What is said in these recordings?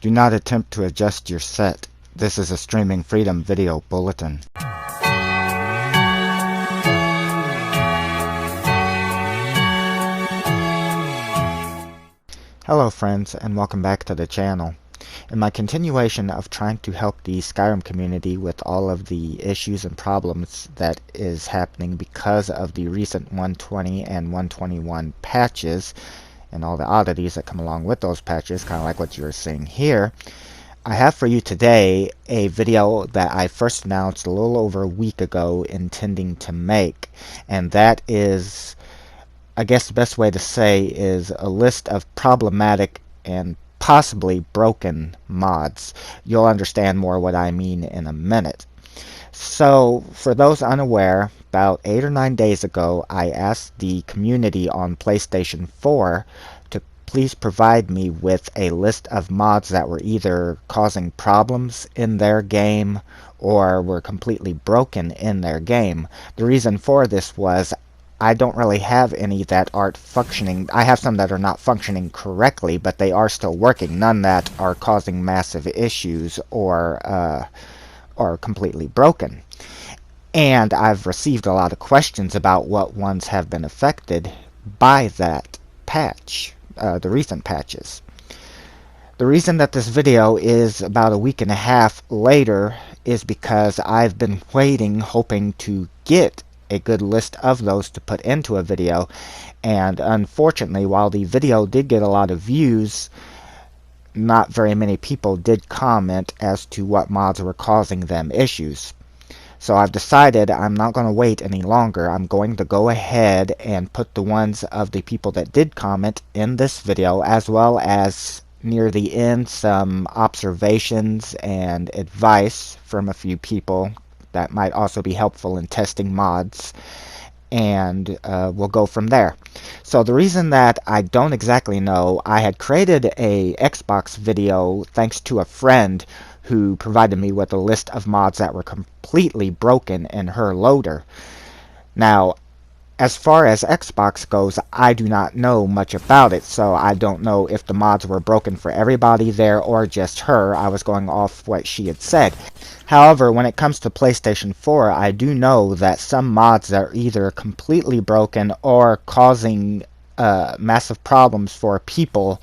Do not attempt to adjust your set. This is a Streaming Freedom video bulletin. Hello friends, and welcome back to the channel. In my continuation of trying to help the Skyrim community with all of the issues and problems that is happening because of the recent 120 and 121 patches and all the oddities that come along with those patches, kind of like what you're seeing here, I have for you today a video that I first announced a little over a week ago intending to make, and that is, I guess the best way to say is a list of problematic and possibly broken mods. You'll understand more what I mean in a minute. So, for those unaware, about 8 or 9 days ago, I asked the community on PlayStation 4 to please provide me with a list of mods that were either causing problems in their game or were completely broken in their game. The reason for this was I don't really have any that aren't functioning. I have some that are not functioning correctly, but they are still working. None that are causing massive issues or completely broken. And I've received a lot of questions about what ones have been affected by that patch, the recent patches. The reason that this video is about a week and a half later is because I've been waiting, hoping to get a good list of those to put into a video, and unfortunately, while the video did get a lot of views, not very many people did comment as to what mods were causing them issues. So I've decided I'm not going to wait any longer. I'm going to go ahead and put the ones of the people that did comment in this video, as well as near the end some observations and advice from a few people that might also be helpful in testing mods, and we'll go from there. So the reason that I don't exactly know, I had created a Xbox video thanks to a friend who provided me with a list of mods that were completely broken in her loader. Now, as far as Xbox goes, I do not know much about it, so I don't know if the mods were broken for everybody there or just her. I was going off what she had said. However, when it comes to PlayStation 4, I do know that some mods are either completely broken or causing massive problems for people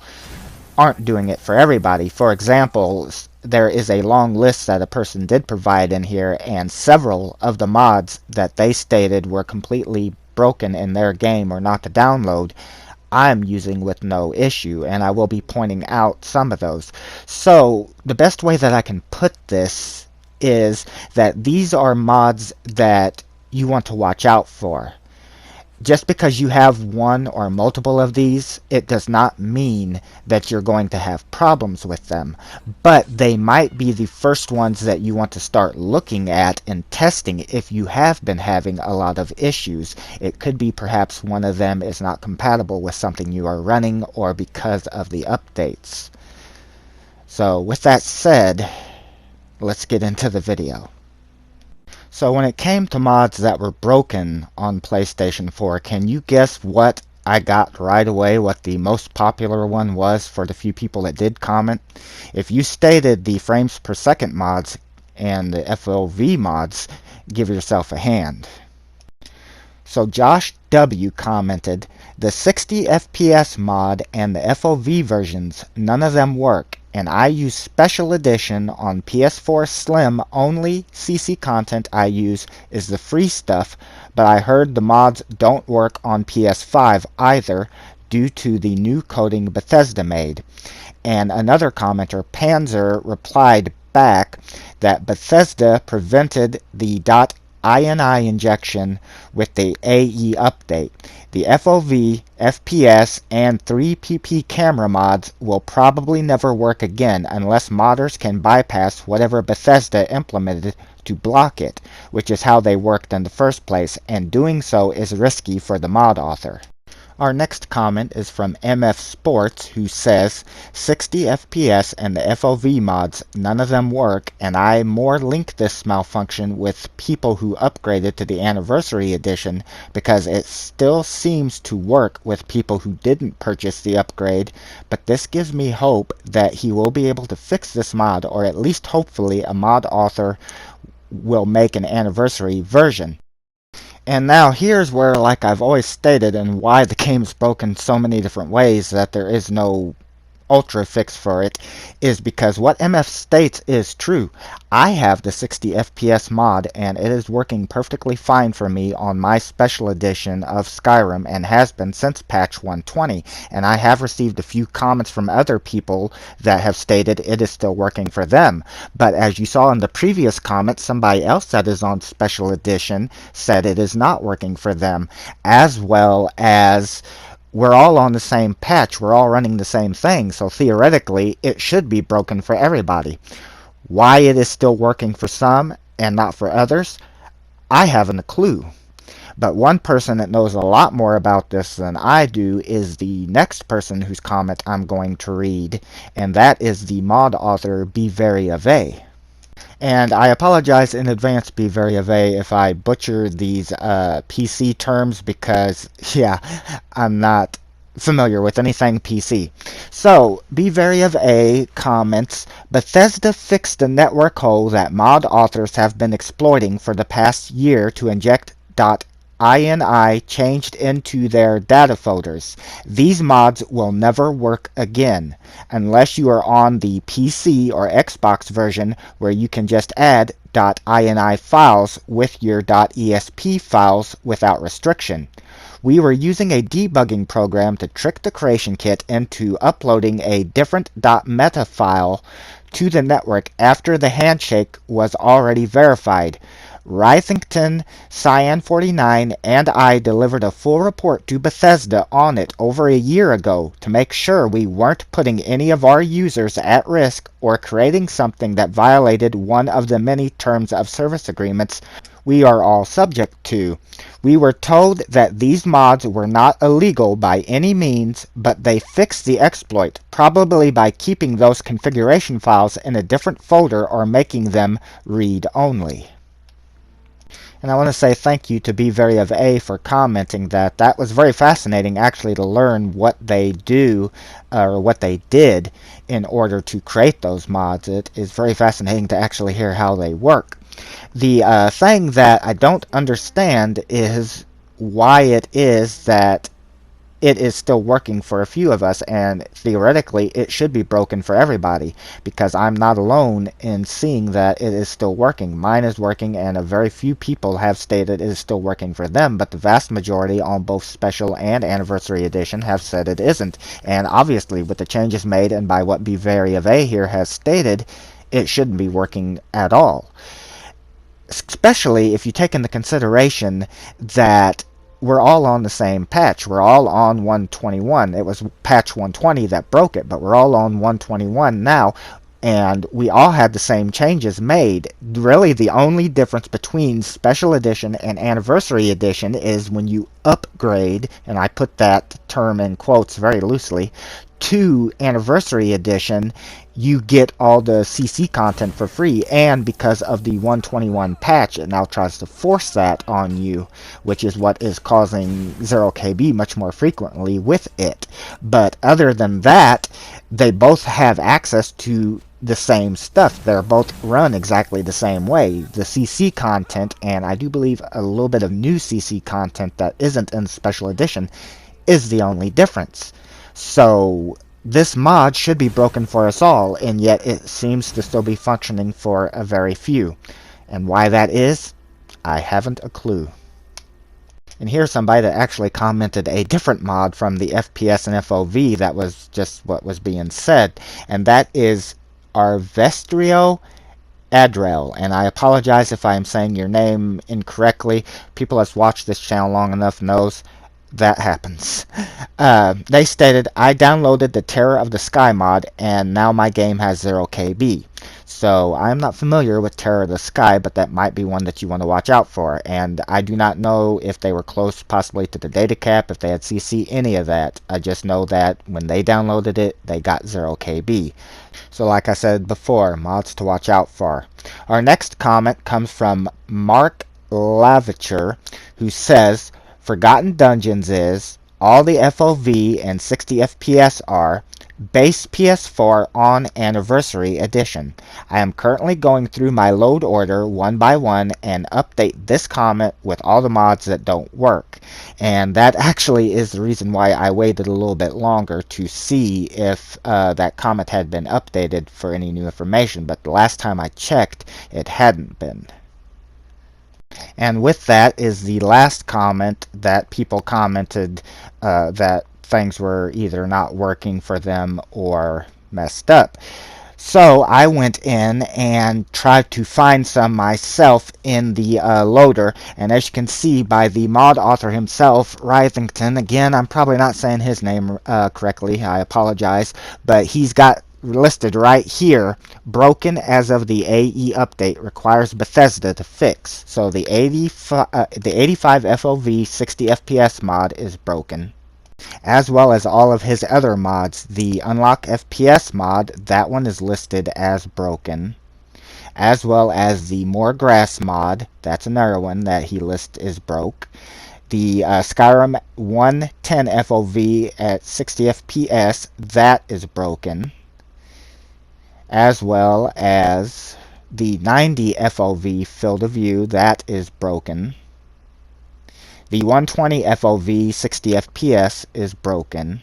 aren't doing it for everybody. For example, there is a long list that a person did provide in here, and several of the mods that they stated were completely broken in their game or not to download, I'm using with no issue, and I will be pointing out some of those. So the best way that I can put this is that these are mods that you want to watch out for. Just because you have one or multiple of these, it does not mean that you're going to have problems with them. But they might be the first ones that you want to start looking at and testing if you have been having a lot of issues. It could be perhaps one of them is not compatible with something you are running or because of the updates. So with that said, let's get into the video. So when it came to mods that were broken on PlayStation 4, can you guess what I got right away, what the most popular one was for the few people that did comment? If you stated the frames per second mods and the FOV mods, give yourself a hand. So Josh W. commented, the 60 FPS mod and the FOV versions, none of them work, and I use Special Edition on PS4 Slim. Only CC content I use is the free stuff, but I heard the mods don't work on PS5 either due to the new coding Bethesda made. And another commenter, Panzer, replied back that Bethesda prevented the .ini injection with the AE update. The FOV, FPS, and 3PP camera mods will probably never work again unless modders can bypass whatever Bethesda implemented to block it, which is how they worked in the first place, and doing so is risky for the mod author. Our next comment is from MF Sports, who says, 60 FPS and the FOV mods, none of them work, and I more link this malfunction with people who upgraded to the Anniversary Edition because it still seems to work with people who didn't purchase the upgrade, but this gives me hope that he will be able to fix this mod, or at least hopefully a mod author will make an Anniversary version. And now here's where, like I've always stated, and why the game's broken so many different ways that there is no ultra fix for it, is because what MF states is true. I have the 60 FPS mod and it is working perfectly fine for me on my special edition of Skyrim and has been since patch 120, and I have received a few comments from other people that have stated it is still working for them. But as you saw in the previous comment, somebody else that is on special edition said it is not working for them, as well as we're all on the same patch, we're all running the same thing, so theoretically it should be broken for everybody. Why it is still working for some and not for others, I haven't a clue. But one person that knows a lot more about this than I do is the next person whose comment I'm going to read, and that is the mod author Be Very Ave. And I apologize in advance, Be Very Ave, if I butcher these PC terms because, yeah, I'm not familiar with anything PC. So, Be Very Ave comments, Bethesda fixed the network hole that mod authors have been exploiting for the past year to inject .ini changed into their data folders. These mods will never work again, unless you are on the PC or Xbox version where you can just add .ini files with your .esp files without restriction. We were using a debugging program to trick the creation kit into uploading a different .meta file to the network after the handshake was already verified. Rythington, Cyan49, and I delivered a full report to Bethesda on it over a year ago to make sure we weren't putting any of our users at risk or creating something that violated one of the many terms of service agreements we are all subject to. We were told that these mods were not illegal by any means, but they fixed the exploit, probably by keeping those configuration files in a different folder or making them read-only. And I want to say thank you to Be Very of A for commenting that. That was very fascinating actually to learn what they do or what they did in order to create those mods. It is very fascinating to actually hear how they work. The thing that I don't understand is why it is that it is still working for a few of us, and theoretically it should be broken for everybody, because I'm not alone in seeing that it is still working. Mine is working, and a very few people have stated it is still working for them, but the vast majority on both Special and Anniversary Edition have said it isn't. And obviously with the changes made and by what Be Very of A here has stated, it shouldn't be working at all. Especially if you take into consideration that we're all on the same patch. We're all on 121. It was patch 120 that broke it, but we're all on 121 now, and we all had the same changes made. Really, the only difference between Special Edition and Anniversary Edition is when you upgrade, and I put that term in quotes very loosely, to Anniversary Edition, you get all the CC content for free, and because of the 121 patch, it now tries to force that on you, which is what is causing 0KB much more frequently with it. But other than that, they both have access to the same stuff. They're both run exactly the same way. The CC content, and I do believe a little bit of new CC content that isn't in Special Edition, is the only difference. So this mod should be broken for us all, and yet it seems to still be functioning for a very few. And why that is, I haven't a clue. And here's somebody that actually commented a different mod from the FPS and FOV that was just what was being said, and that is Arvestrio Adrel, and I apologize if I am saying your name incorrectly. People that's watched this channel long enough knows that happens. They stated, I downloaded the Terror of the Sky mod, and now my game has 0 KB. So I'm not familiar with Terror of the Sky, but that might be one that you want to watch out for. And I do not know if they were close possibly to the data cap, if they had CC, any of that. I just know that when they downloaded it, they got 0 KB. So like I said before, mods to watch out for. Our next comment comes from Mark Lavacher, who says, Forgotten Dungeons is, all the FOV and 60 FPS are, base PS4 on Anniversary Edition. I am currently going through my load order one by one and update this comment with all the mods that don't work. And that actually is the reason why I waited a little bit longer to see if that comment had been updated for any new information. But the last time I checked, it hadn't been. And with that is the last comment that people commented that things were either not working for them or messed up. So I went in and tried to find some myself in the loader, and as you can see by the mod author himself, Risington, again, I'm probably not saying his name correctly, I apologize, but he's got listed right here, broken as of the AE update, requires Bethesda to fix. So the 85 FOV 60 FPS mod is broken, as well as all of his other mods. The Unlock FPS mod, that one is listed as broken, as well as the More Grass mod, that's another one that he lists is broke. The Skyrim 110 FOV at 60 FPS, that is broken, as well as the 90 FOV field of view, that is broken. The 120 FOV 60 FPS is broken.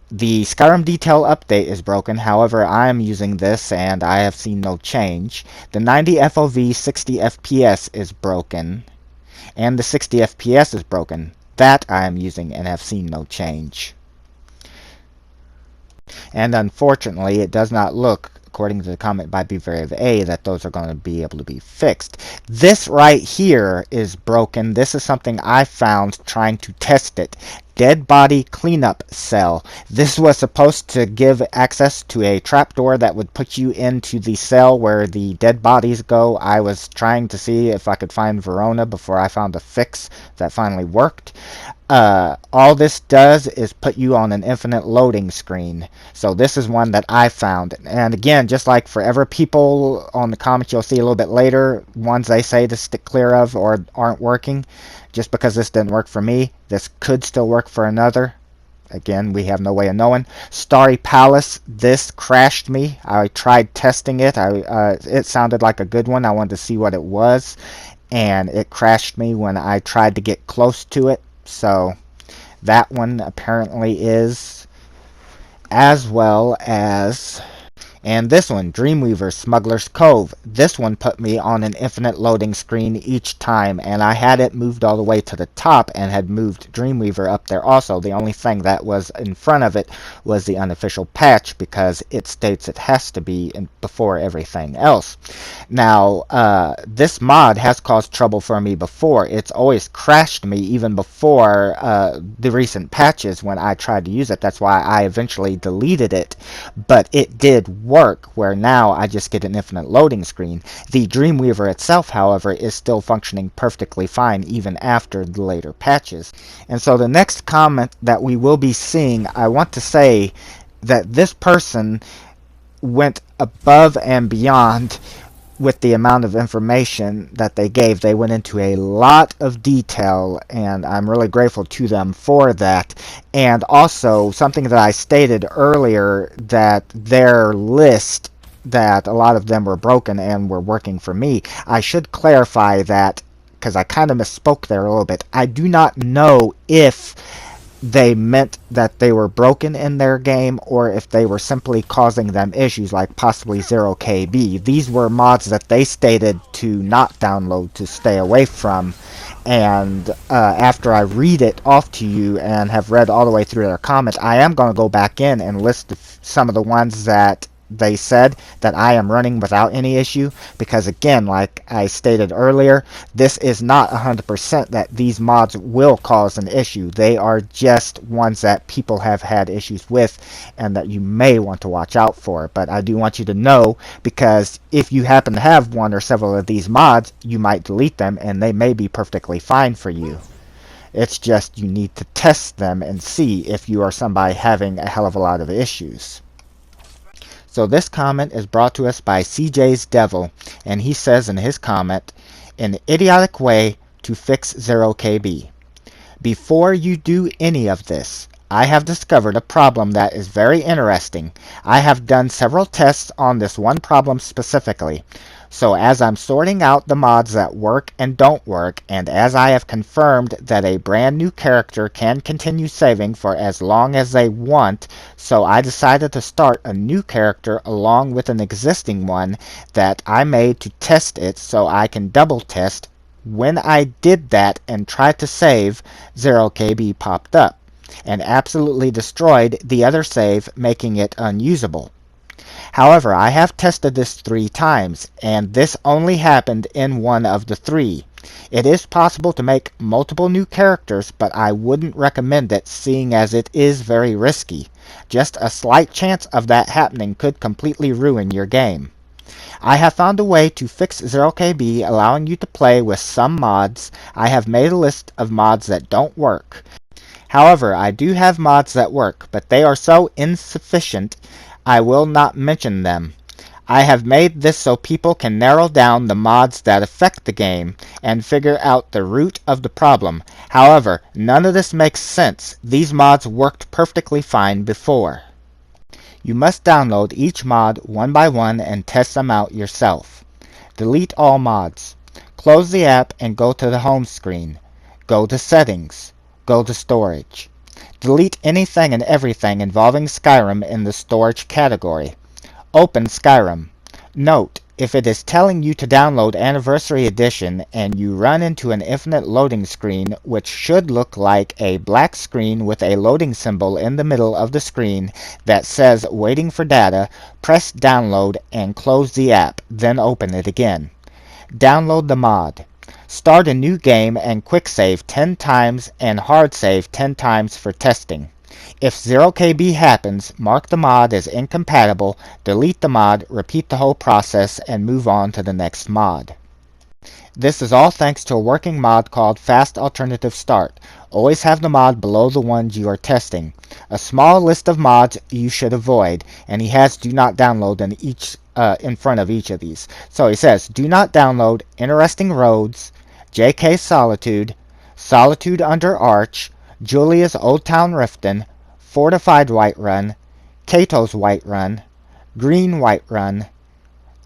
The Skyrim detail update is broken, however I am using this and I have seen no change. The 90 FOV 60 FPS is broken, and the 60 FPS is broken. That I am using and have seen no change. And unfortunately, it does not look, according to the comment by BeVeryA, that those are going to be able to be fixed. This right here is broken. This is something I found trying to test it. Dead body cleanup cell. This was supposed to give access to a trapdoor that would put you into the cell where the dead bodies go. I was trying to see if I could find Verona before I found a fix that finally worked. All this does is put you on an infinite loading screen. So this is one that I found. And again, just like forever people on the comments you'll see a little bit later, ones they say to stick clear of or aren't working, just because this didn't work for me, this could still work for another. Again, we have no way of knowing. Starry Palace, this crashed me. I tried testing it. It sounded like a good one. I wanted to see what it was, and it crashed me when I tried to get close to it. So that one apparently is, as well as, and this one, Dreamweaver Smuggler's Cove. This one put me on an infinite loading screen each time, and I had it moved all the way to the top and had moved Dreamweaver up there also. The only thing that was in front of it was the unofficial patch, because it states it has to be before everything else. Now, this mod has caused trouble for me before. It's always crashed me even before the recent patches when I tried to use it. That's why I eventually deleted it, but it did work, where now I just get an infinite loading screen. The Dreamweaver itself, however, is still functioning perfectly fine even after the later patches. And so the next comment that we will be seeing, I want to say that this person went above and beyond with the amount of information that they gave. They went into a lot of detail, and I'm really grateful to them for that. And also, something that I stated earlier, that their list, that a lot of them were broken and were working for me. I should clarify that, because I kind of misspoke there a little bit. I do not know if they meant that they were broken in their game, or if they were simply causing them issues like possibly 0 KB. These were mods that they stated to not download, to stay away from. And after I read it off to you and have read all the way through their comments, I am going to go back in and list some of the ones that they said that I am running without any issue, because again, like I stated earlier, this is not 100% that these mods will cause an issue. They are just ones that people have had issues with and that you may want to watch out for. But I do want you to know, because if you happen to have one or several of these mods, you might delete them and they may be perfectly fine for you. It's just you need to test them and see if you are somebody having a hell of a lot of issues. So this comment is brought to us by CJ's Devil, and he says in his comment, "An idiotic way to fix 0KB. Before you do any of this, I have discovered a problem that is very interesting. I have done several tests on this one problem specifically. So as I'm sorting out the mods that work and don't work, and as I have confirmed that a brand new character can continue saving for as long as they want, so I decided to start a new character along with an existing one that I made to test it so I can double test. When I did that and tried to save, 0KB popped up and absolutely destroyed the other save, making it unusable. However, I have tested this 3 times, and this only happened in one of the 3. It is possible to make multiple new characters, but I wouldn't recommend it, seeing as it is very risky. Just a slight chance of that happening could completely ruin your game. I have found a way to fix 0KB, allowing you to play with some mods. I have made a list of mods that don't work. However, I do have mods that work, but they are so insufficient I will not mention them. I have made this so people can narrow down the mods that affect the game and figure out the root of the problem. However, none of this makes sense. These mods worked perfectly fine before. You must download each mod one by one and test them out yourself. Delete all mods. Close the app and go to the home screen. Go to Settings. Go to Storage. Delete anything and everything involving Skyrim in the Storage category. Open Skyrim. Note, if it is telling you to download Anniversary Edition and you run into an infinite loading screen, which should look like a black screen with a loading symbol in the middle of the screen that says Waiting for Data, press Download and close the app, then open it again. Download the mod. Start a new game and quick save 10 times and hard save 10 times for testing. If 0KB happens, mark the mod as incompatible, delete the mod, repeat the whole process, and move on to the next mod. This is all thanks to a working mod called Fast Alternative Start. Always have the mod below the ones you are testing. A small list of mods you should avoid, and he has do not download in front of each of these. So he says, do not download Interesting Roads, JK Solitude, Solitude Under Arch, Julia's Old Town Riften, Fortified Whiterun, Cato's Whiterun, Green Whiterun,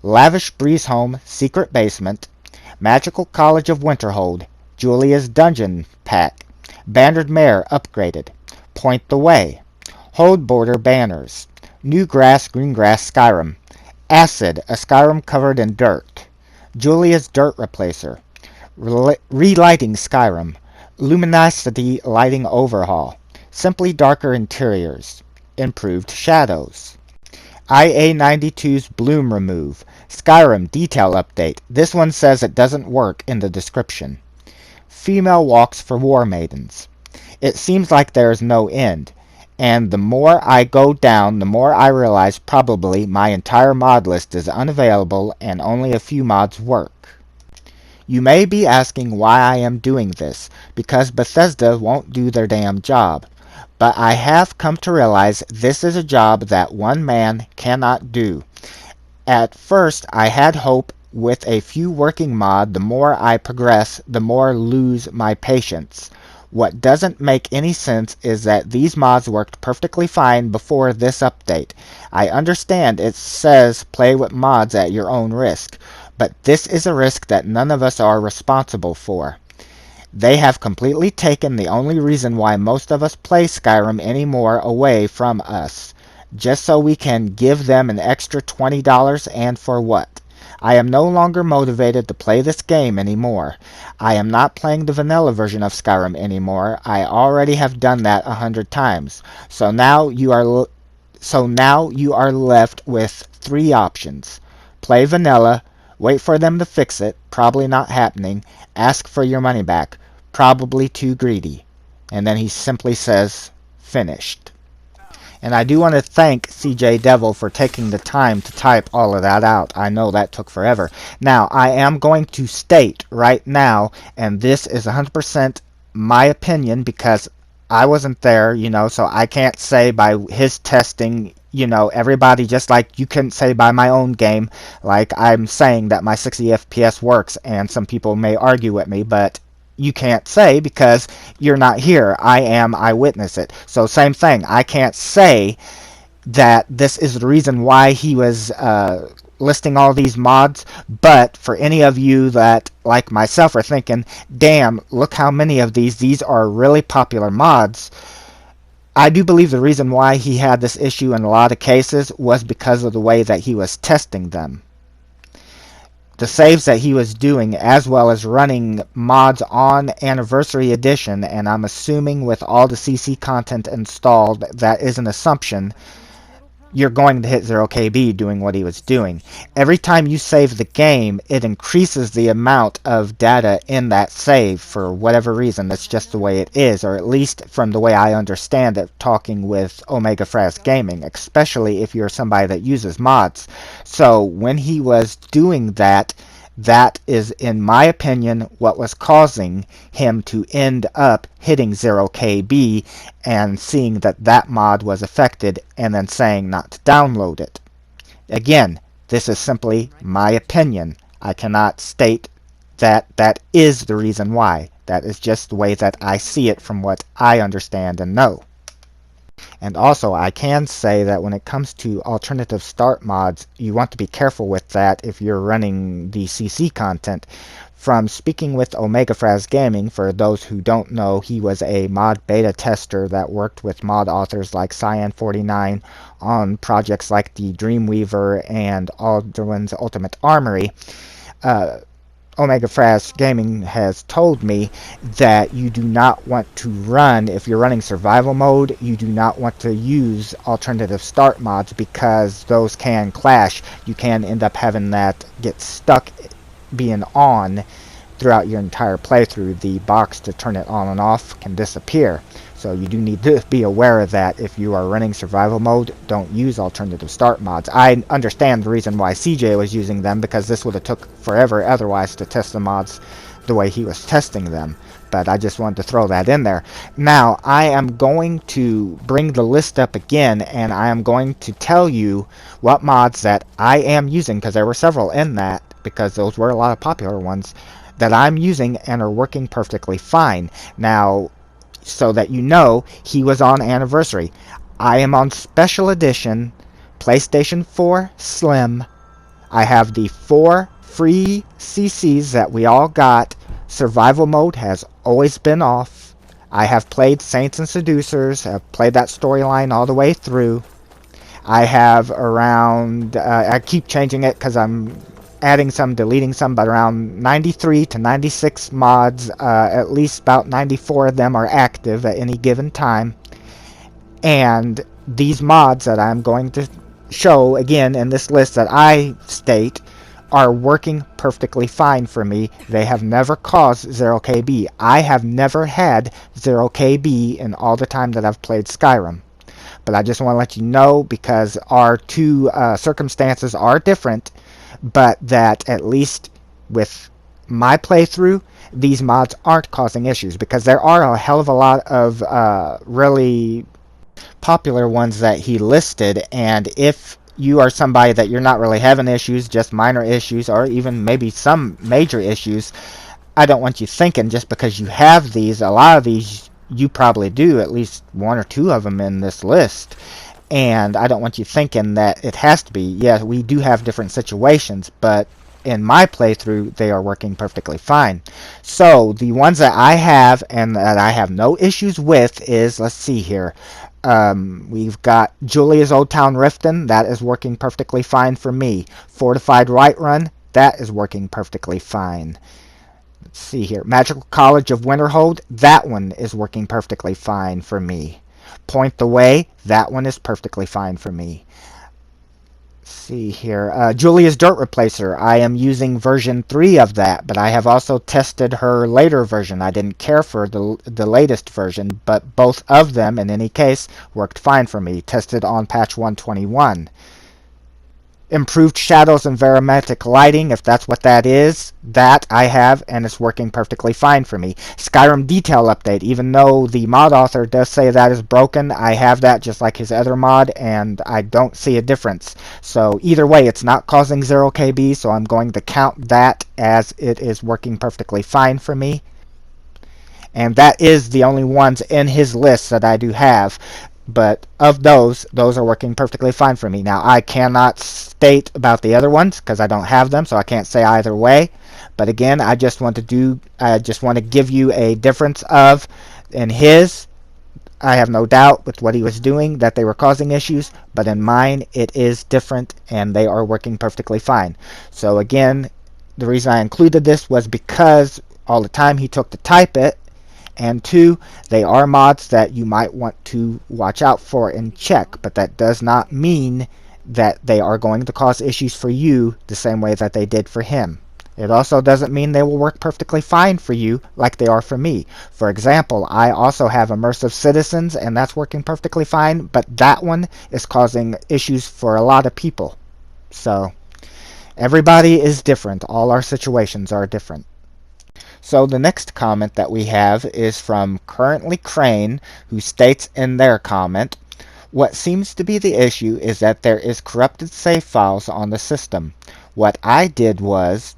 Lavish Breeze Home Secret Basement, Magical College of Winterhold, Julia's Dungeon Pack, Bannered Mare Upgraded, Point the Way, Hold Border Banners, New Grass Greengrass Skyrim, Acid, a Skyrim covered in dirt, Julia's Dirt Replacer, Relighting Skyrim, Luminosity Lighting Overhaul, Simply Darker Interiors, Improved Shadows, IA92's Bloom Remove, Skyrim Detail Update. This one says it doesn't work in the description. Female Walks for War Maidens. It seems like there is no end, and the more I go down, the more I realize probably my entire mod list is unavailable and only a few mods work. You may be asking why I am doing this, because Bethesda won't do their damn job. But I have come to realize this is a job that one man cannot do. At first, I had hope with a few working mod, the more I progress, the more lose my patience. What doesn't make any sense is that these mods worked perfectly fine before this update. I understand it says play with mods at your own risk, but this is a risk that none of us are responsible for. They have completely taken the only reason why most of us play Skyrim anymore away from us, just so we can give them an extra $20, and for what? I am no longer motivated to play this game anymore. I am not playing the vanilla version of Skyrim anymore. I already have done that 100 times. So now you are So now you are left with three options. Play vanilla, wait for them to fix it, probably not happening, ask for your money back, probably too greedy. And then he simply says, finished. And I do want to thank CJ Devil for taking the time to type all of that out. I know that took forever. Now, I am going to state right now, and this is 100% my opinion because I wasn't there, so I can't say by his testing, everybody, just like you couldn't say by my own game, like I'm saying that my 60 FPS works, and some people may argue with me, but you can't say because you're not here. I witness it. So same thing. I can't say that this is the reason why he was listing all these mods, but for any of you that, like myself, are thinking, damn, look how many of these are really popular mods, I do believe the reason why he had this issue in a lot of cases was because of the way that he was testing them. The saves that he was doing, as well as running mods on Anniversary Edition, and I'm assuming with all the CC content installed, that is an assumption, you're going to hit 0KB doing what he was doing. Every time you save the game, it increases the amount of data in that save for whatever reason. That's just the way it is, or at least from the way I understand it talking with Omega Fraz Gaming, especially if you're somebody that uses mods. So when he was doing that, that is, in my opinion, what was causing him to end up hitting 0KB and seeing that that mod was affected and then saying not to download it. Again, this is simply my opinion. I cannot state that that is the reason why. That is just the way that I see it from what I understand and know. And also, I can say that when it comes to alternative start mods, you want to be careful with that if you're running the CC content. From speaking with Omega Fraz Gaming, for those who don't know, he was a mod beta tester that worked with mod authors like Cyan49 on projects like the Dreamweaver and Alderwin's Ultimate Armory. Omega Fraz Gaming has told me that you do not want to run, if you're running survival mode, you do not want to use alternative start mods because those can clash. You can end up having that get stuck being on throughout your entire playthrough. The box to turn it on and off can disappear. So you do need to be aware of that. If you are running survival mode, don't use alternative start mods. I understand the reason why CJ was using them, because this would have took forever otherwise to test the mods the way he was testing them. But I just wanted to throw that in there. Now, I am going to bring the list up again, and I am going to tell you what mods that I am using, because there were several in that, because those were a lot of popular ones, that I'm using and are working perfectly fine. Now, so that you know, he was on Anniversary. I am on Special Edition, PlayStation 4 Slim. I have the 4 free CCs that we all got. Survival mode has always been off. I have played Saints and Seducers. I've played that storyline all the way through. I have around, I keep changing it because I'm adding some, deleting some, but around 93 to 96 mods, at least about 94 of them are active at any given time. And these mods that I'm going to show again in this list that I state are working perfectly fine for me. They have never caused 0KB. I have never had 0KB in all the time that I've played Skyrim. But I just want to let you know, because our two circumstances are different, but that at least with my playthrough, these mods aren't causing issues, because there are a hell of a lot of really popular ones that he listed, and if you are somebody that you're not really having issues, just minor issues, or even maybe some major issues, I don't want you thinking just because you have these, a lot of these you probably do, at least one or two of them in this list. And I don't want you thinking that it has to be. Yeah, we do have different situations, but in my playthrough, they are working perfectly fine. So, the ones that I have and that I have no issues with is, let's see here. We've got Julia's Old Town Riften. That is working perfectly fine for me. Fortified Whiterun. That is working perfectly fine. Let's see here. Magical College of Winterhold. That one is working perfectly fine for me. Point the Way, that one is perfectly fine for me. See here, Julia's Dirt Replacer. I am using version 3 of that, but I have also tested her later version. I didn't care for the latest version, but both of them, in any case, worked fine for me. Tested on patch 121. Improved shadows and varimetric lighting, if that's what that is, that I have, and it's working perfectly fine for me. Skyrim detail update, even though the mod author does say that is broken, I have that just like his other mod, and I don't see a difference. So either way, it's not causing 0 KB, so I'm going to count that as it is working perfectly fine for me. And that is the only ones in his list that I do have. But of those are working perfectly fine for me. Now, I cannot state about the other ones because I don't have them, so I can't say either way. But again, I just want to give you a difference of in his. I have no doubt with what he was doing that they were causing issues, but in mine it is different and they are working perfectly fine. So again, the reason I included this was because all the time he took to type it, and 2, they are mods that you might want to watch out for and check, but that does not mean that they are going to cause issues for you the same way that they did for him. It also doesn't mean they will work perfectly fine for you like they are for me. For example, I also have Immersive Citizens, and that's working perfectly fine, but that one is causing issues for a lot of people. So, everybody is different. All our situations are different. So the next comment that we have is from Currently Crane, who states in their comment, "What seems to be the issue is that there is corrupted save files on the system. What I did was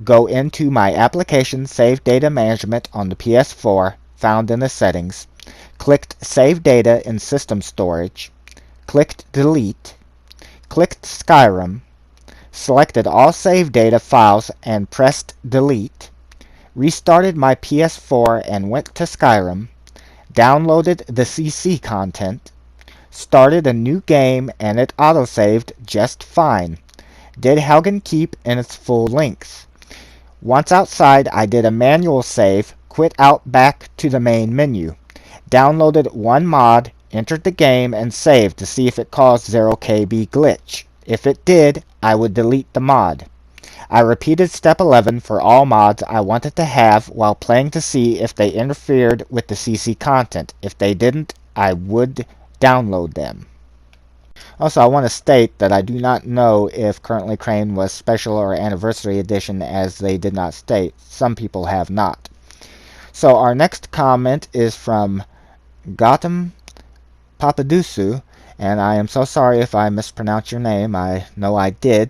go into my application save data management on the PS4, found in the settings, clicked save data in system storage, clicked delete, clicked Skyrim, selected all save data files and pressed delete, restarted my PS4 and went to Skyrim, downloaded the CC content, started a new game and it autosaved just fine. Did Helgen Keep in its full length. Once outside, I did a manual save, quit out back to the main menu. Downloaded one mod, entered the game and saved to see if it caused 0 KB glitch. If it did, I would delete the mod. I repeated step 11 for all mods I wanted to have while playing to see if they interfered with the CC content. If they didn't, I would download them." Also, I want to state that I do not know if Currently Crane was special or anniversary edition, as they did not state. Some people have not. So our next comment is from Gautam Papadusu, and I am so sorry if I mispronounced your name. I know I did.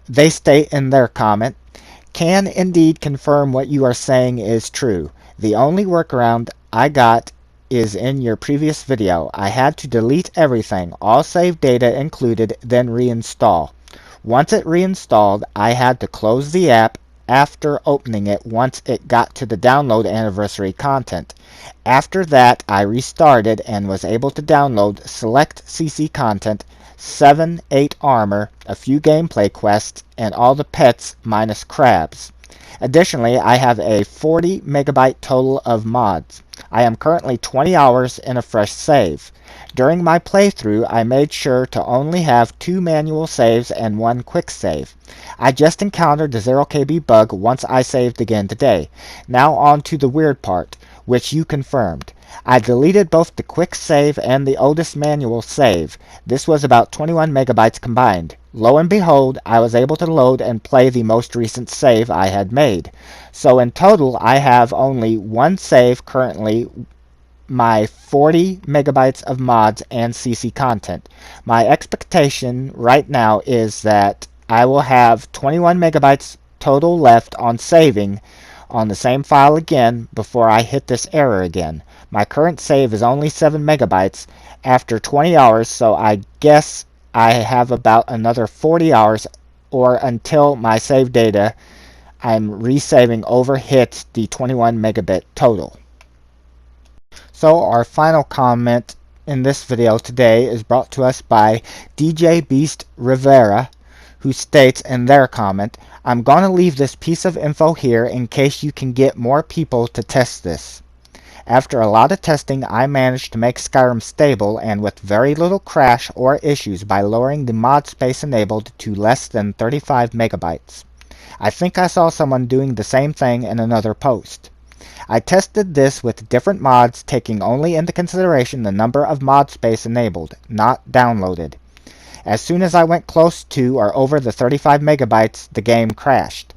They state in their comment, "Can indeed confirm what you are saying is true. The only workaround I got is in your previous video. I had to delete everything, all save data included, then reinstall. Once it reinstalled, I had to close the app after opening it once it got to the download anniversary content. After that, I restarted and was able to download select CC content, 7-8 armor, a few gameplay quests, and all the pets minus crabs. Additionally, I have a 40 megabyte total of mods. I am currently 20 hours in a fresh save. During my playthrough, I made sure to only have 2 manual saves and 1 quick save. I just encountered the 0 KB bug once I saved again today. Now on to the weird part, which you confirmed. I deleted both the quick save and the oldest manual save. This was about 21 megabytes combined. Lo and behold, I was able to load and play the most recent save I had made. So in total, I have only 1 save currently, my 40 megabytes of mods and CC content. My expectation right now is that I will have 21 megabytes total left on saving on the same file again before I hit this error again. My current save is only 7 megabytes after 20 hours, so I guess I have about another 40 hours or until my save data I'm resaving over hits the 21 megabit total. So our final comment in this video today is brought to us by DJ Beast Rivera, who states in their comment, "I'm going to leave this piece of info here in case you can get more people to test this. After a lot of testing, I managed to make Skyrim stable and with very little crash or issues by lowering the mod space enabled to less than 35 megabytes. I think I saw someone doing the same thing in another post. I tested this with different mods, taking only into consideration the number of mod space enabled, not downloaded. As soon as I went close to or over the 35 megabytes, the game crashed.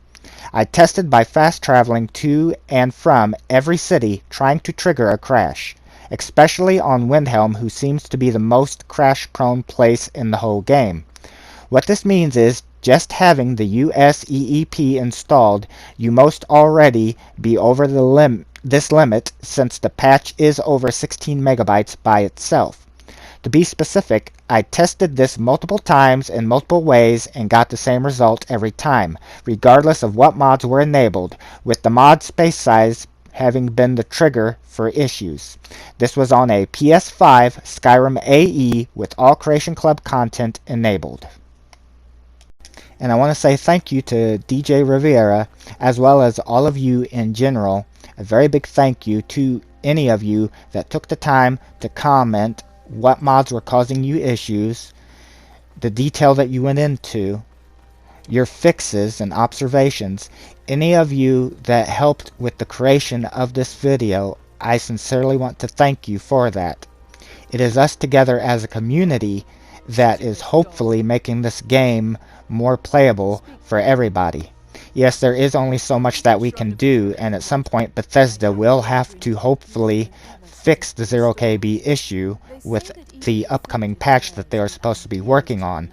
I tested by fast traveling to and from every city, trying to trigger a crash, especially on Windhelm, who seems to be the most crash-prone place in the whole game. What this means is, just having the USEEP installed, you must already be over this limit since the patch is over 16 megabytes by itself. To be specific, I tested this multiple times in multiple ways and got the same result every time, regardless of what mods were enabled, with the mod space size having been the trigger for issues. This was on a PS5 Skyrim AE with all Creation Club content enabled. And I want to say thank you to DJ Riviera, as well as all of you in general. A very big thank you to any of you that took the time to comment what mods were causing you issues, the detail that you went into, your fixes and observations. Any of you that helped with the creation of this video, I sincerely want to thank you for that. It is us together as a community that is hopefully making this game more playable for everybody. Yes, there is only so much that we can do, and at some point Bethesda will have to hopefully fix the 0KB issue with the upcoming patch that they are supposed to be working on.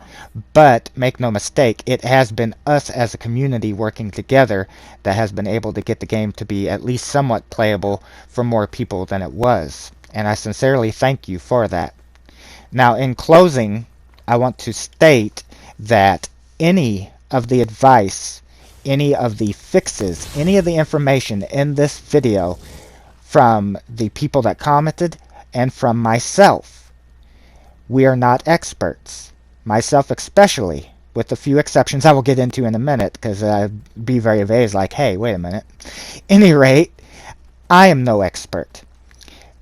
But make no mistake, it has been us as a community working together that has been able to get the game to be at least somewhat playable for more people than it was. And I sincerely thank you for that. Now, in closing, I want to state that any of the advice, any of the fixes, any of the information in this video from the people that commented and from myself, we are not experts. Myself especially, with a few exceptions I will get into in a minute, because I'd be very evasive, like, hey, wait a minute. Any rate, I am no expert.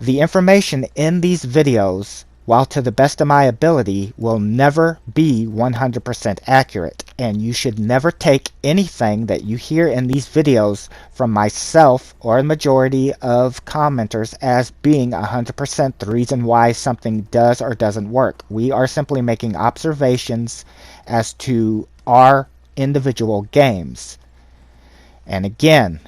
The information in these videos, while to the best of my ability, will never be 100% accurate, and you should never take anything that you hear in these videos from myself or a majority of commenters as being 100% the reason why something does or doesn't work. We are simply making observations as to our individual games. And again,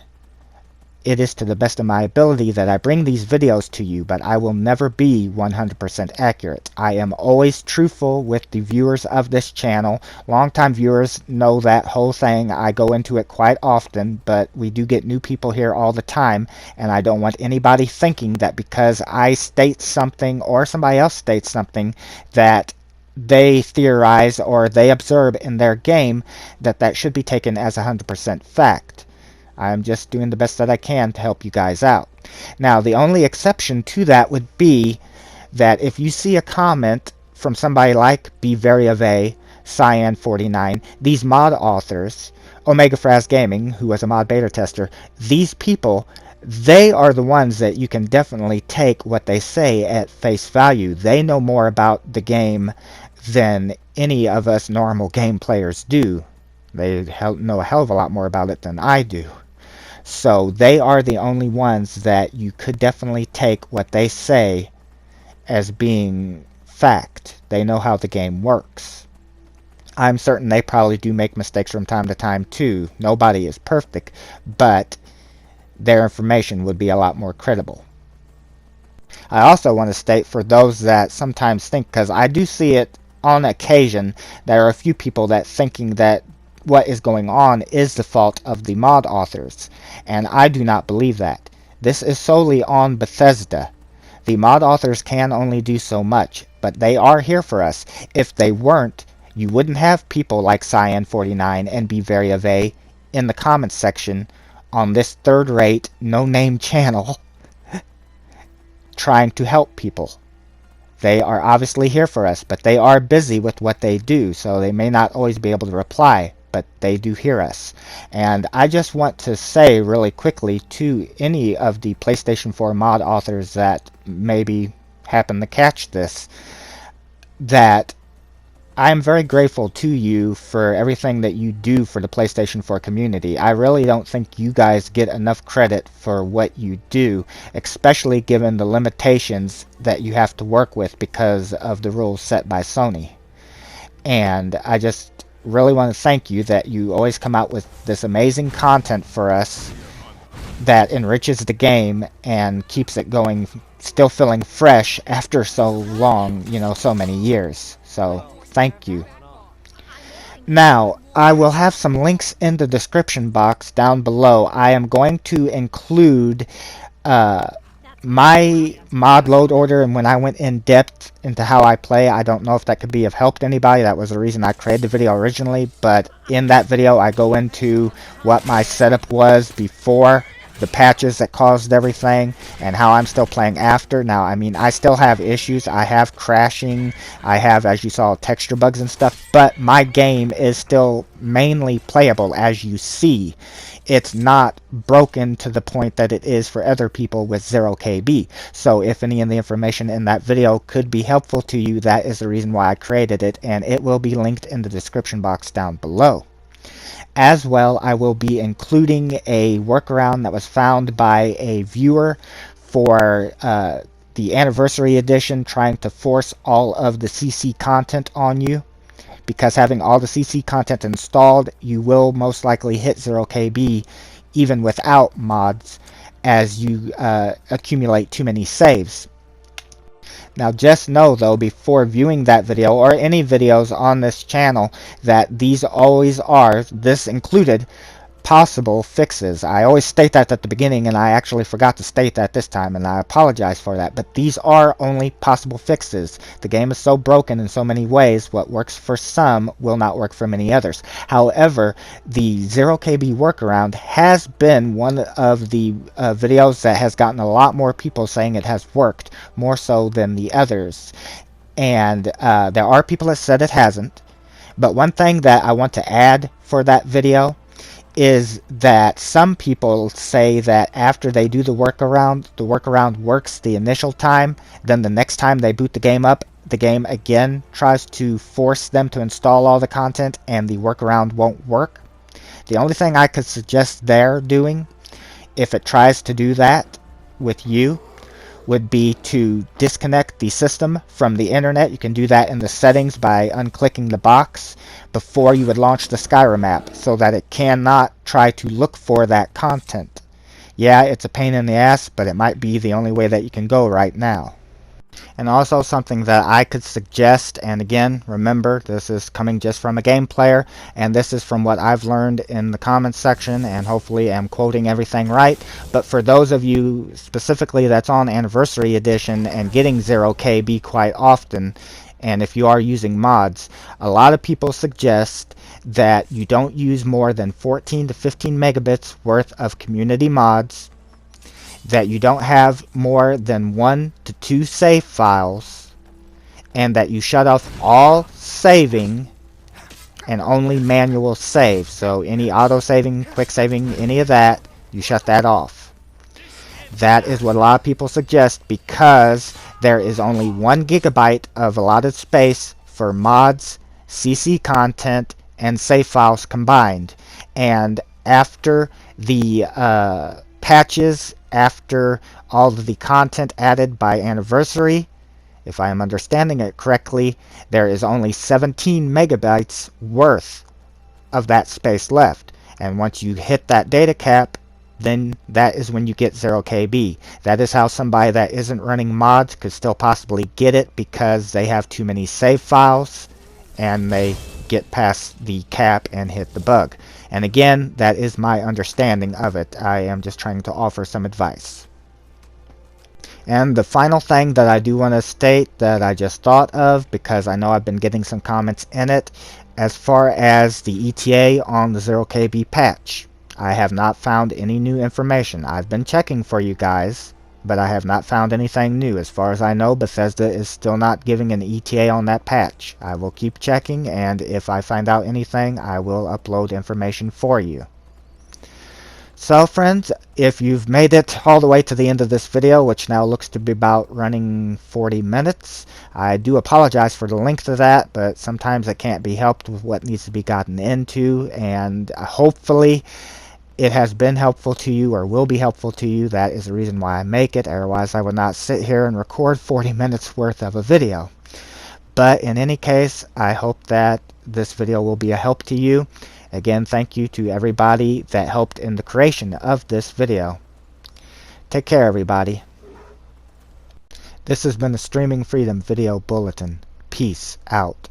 it is to the best of my ability that I bring these videos to you, but I will never be 100% accurate. I am always truthful with the viewers of this channel. Longtime viewers know that whole thing. I go into it quite often, but we do get new people here all the time, and I don't want anybody thinking that because I state something or somebody else states something that they theorize or they observe in their game, that should be taken as 100% fact. I'm just doing the best that I can to help you guys out. Now, the only exception to that would be that if you see a comment from somebody like Be Very of A, Cyan49, these mod authors, Omega Fraz Gaming, who was a mod beta tester, these people, they are the ones that you can definitely take what they say at face value. They know more about the game than any of us normal game players do. They know a hell of a lot more about it than I do. So they are the only ones that you could definitely take what they say as being fact. They know how the game works. I'm certain they probably do make mistakes from time to time too. Nobody is perfect, but their information would be a lot more credible. I also want to state for those that sometimes think, because I do see it on occasion, there are a few people that thinking that what is going on is the fault of the mod authors, and I do not believe that. This is solely on Bethesda. The mod authors can only do so much, but they are here for us. If they weren't, you wouldn't have people like Cyan49 and Be Very of A in the comments section on this third-rate, no-name channel trying to help people. They are obviously here for us, but they are busy with what they do, so they may not always be able to reply. but they do hear us. And I just want to say really quickly to any of the PlayStation 4 mod authors that maybe happen to catch this, that I'm very grateful to you for everything that you do for the PlayStation 4 community. I really don't think you guys get enough credit for what you do, especially given the limitations that you have to work with because of the rules set by Sony. And I just really want to thank you that you always come out with this amazing content for us that enriches the game and keeps it going, still feeling fresh after so long, so many years. So thank you. Now, I will have some links in the description box down below. I am going to include my mod load order, and when I went in depth into how I play, I don't know if that could be of help to anybody. That was the reason I created the video originally, but in that video I go into what my setup was before the patches that caused everything, and how I'm still playing after. Now, I mean, I still have issues. I have crashing. I have, as you saw, texture bugs and stuff, but my game is still mainly playable, as you see. It's not broken to the point that it is for other people with 0 KB. So if any of the information in that video could be helpful to you, that is the reason why I created it, and it will be linked in the description box down below. As well, I will be including a workaround that was found by a viewer for the anniversary edition, trying to force all of the CC content on you. Because having all the CC content installed, you will most likely hit 0 KB even without mods, as you accumulate too many saves. Now just know though, before viewing that video or any videos on this channel, that these always are, this included, possible fixes. I always state that at the beginning, and I actually forgot to state that this time, and I apologize for that, but these are only possible fixes. The game is so broken in so many ways, what works for some will not work for many others. However, the 0 KB workaround has been one of the videos that has gotten a lot more people saying it has worked, more so than the others. And there are people that said it hasn't, but one thing that I want to add for that video is that some people say that after they do the workaround works the initial time, then the next time they boot the game up, the game again tries to force them to install all the content and the workaround won't work. The only thing I could suggest they're doing, if it tries to do that with you, would be to disconnect the system from the internet. You can do that in the settings by unclicking the box before you would launch the Skyrim app, so that it cannot try to look for that content. Yeah, it's a pain in the ass, but it might be the only way that you can go right now. And also something that I could suggest, and again, remember, this is coming just from a game player, and this is from what I've learned in the comments section, and hopefully I'm quoting everything right, but for those of you specifically that's on Anniversary Edition and getting 0 KB quite often, and if you are using mods, a lot of people suggest that you don't use more than 14 to 15 megabits worth of community mods, that you don't have more than 1 to 2 save files, and that you shut off all saving and only manual save. So any auto saving, quick saving, any of that, you shut that off. That is what a lot of people suggest, because there is only 1 gigabyte of allotted space for mods, CC content, and save files combined. And after the patches, after all of the content added by Anniversary, if I am understanding it correctly, there is only 17 megabytes worth of that space left. And once you hit that data cap, then that is when you get 0 KB. That is how somebody that isn't running mods could still possibly get it, because they have too many save files and they get past the cap and hit the bug. And again, that is my understanding of it. I am just trying to offer some advice. And the final thing that I do want to state that I just thought of, because I know I've been getting some comments in it, as far as the ETA on the 0 KB patch, I have not found any new information. I've been checking for you guys, but I have not found anything new. As far as I know, Bethesda is still not giving an ETA on that patch. I will keep checking, and if I find out anything, I will upload information for you. So friends, if you've made it all the way to the end of this video, which now looks to be about running 40 minutes, I do apologize for the length of that, but sometimes it can't be helped with what needs to be gotten into, and hopefully it has been helpful to you or will be helpful to you. That is the reason why I make it. Otherwise, I would not sit here and record 40 minutes worth of a video. But in any case, I hope that this video will be a help to you. Again, thank you to everybody that helped in the creation of this video. Take care, everybody. This has been the Streaming Freedom Video Bulletin. Peace out.